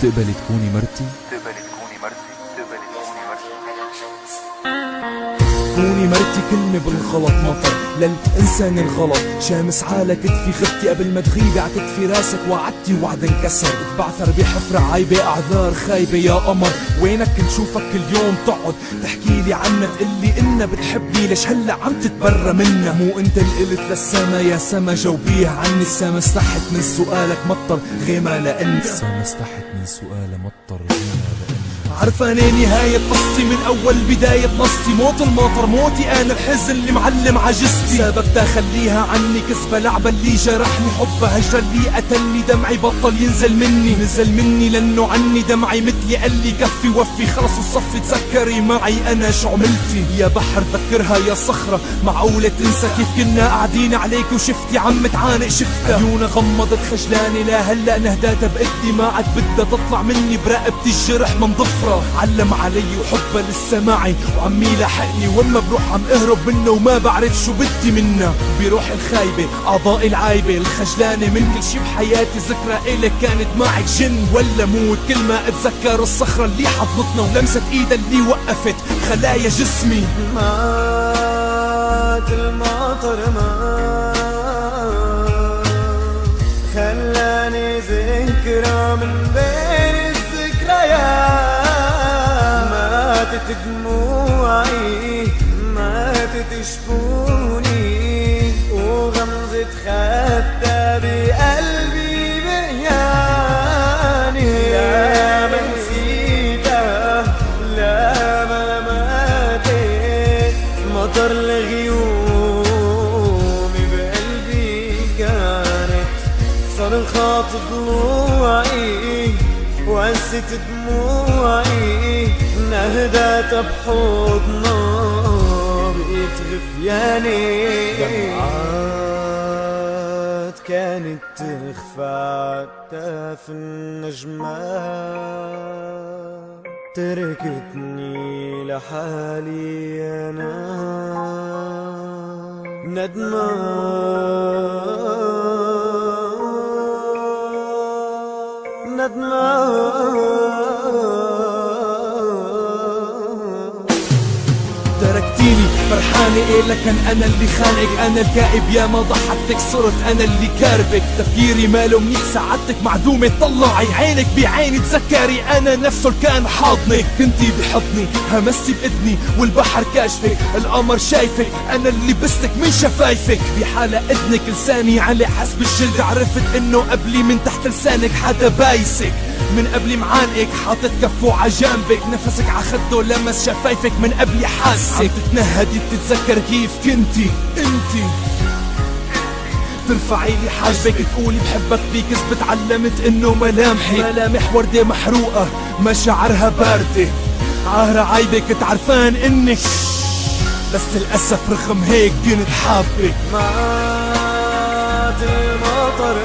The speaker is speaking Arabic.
تقبلي تكوني مرتي؟ كوني مرتي كلمة بالغلط مطر للإنسان الغلط، شامس على كتفي خفتي قبل ما تغيبي عكتفي راسك وعدتي وعد انكسر، بتبعثر بحفرة عايبة أعذار خايبة يا قمر، وينك نشوفك كل يوم تقعد تحكيلي عنا تقلي إنها بتحبني ليش هلا عم تتبرى منا، مو انت اللي قلت للسما يا سما جاوبيه عني، السما استحت من سؤالك مطر غيمة لأنت، السما استحت من سؤال مطر غيمة لأنت. عرفاني نهاية قصتي من أول بداية نصتي، موت المطر موتي أنا الحزن اللي معلم عجزتي، سابك تخليها عني كسبة لعبة اللي جرحني، حبها هجر اللي قتلني، دمعي بطل ينزل مني، نزل مني لأنه عني دمعي مثلي قال لي كفي وفي خلص الصفي تسكري معي أنا شو عملتي، يا بحر ذكرها يا صخرة معقولة تنسى كيف كنا قاعدين عليك وشفتي عم تعانق شفتها، عيونها غمضت خجلاني لا هلا نهداتها بإيدي ما عاد بدها تطلع مني برقبتي الجرح من ضفرة، علم علي وحبها لسه معي وعمي لاحقني، واما بروح عم اهرب منه وما بعرف شو بدي منها، بروحي الخايبة اعضائي العايبة الخجلانة من كل شي بحياتي، ذكرى إلك كانت معك جن ولا موت، كل ما اتذكر الصخرة اللي حضنتنا ولمسة ايدها اللي وقفت خلايا جسمي، مات المطر خلاني ذكرى من بين الذكريات، ماتت دموعي ماتت شفوني، وغمزة خدها بقلبي بهياني، لا ما نسيتها لا ما ماتت، مطر لغيومي بقلبي كانت، صرخات ضلوعي وقست دموعي، نهدات بحضنا بقيت غفياني، دمعات كانت تخفى عالتاف النجمات، تركتني لحالي أنا ندمان تركتيني فرحانة إيه لكن أنا اللي خانقك، أنا الكائب يا ما ضحكتك صرت أنا اللي كاربك، تفكيري ماله منيح سعادتك معدومة، طلعي عينك بعيني تذكري أنا نفسه اللي كان حاضنك، كنتي بحضني همستي بإذني والبحر كاشفك، القمر شايفك أنا اللي بستك من شفايفك، بحالة إذنك لساني على حسب الجلد، عرفت إنه قبلي من تحت لسانك حدا بايسك، من قبلي معانقك حاطط كفه عجنبك، نفسك عخده لمس شفايفك من قبلي حاسك، عم تتنهدي بتتذكر كيف كنتي انتي، ترفعي لي حاجبك تقولي بحبك بكذب، تعلمت انه ملامح وردة محروقة مشاعرها باردة، عهرة عايبك تعرفان انك بس للأسف رغم هيك كنت حابك، مات المطر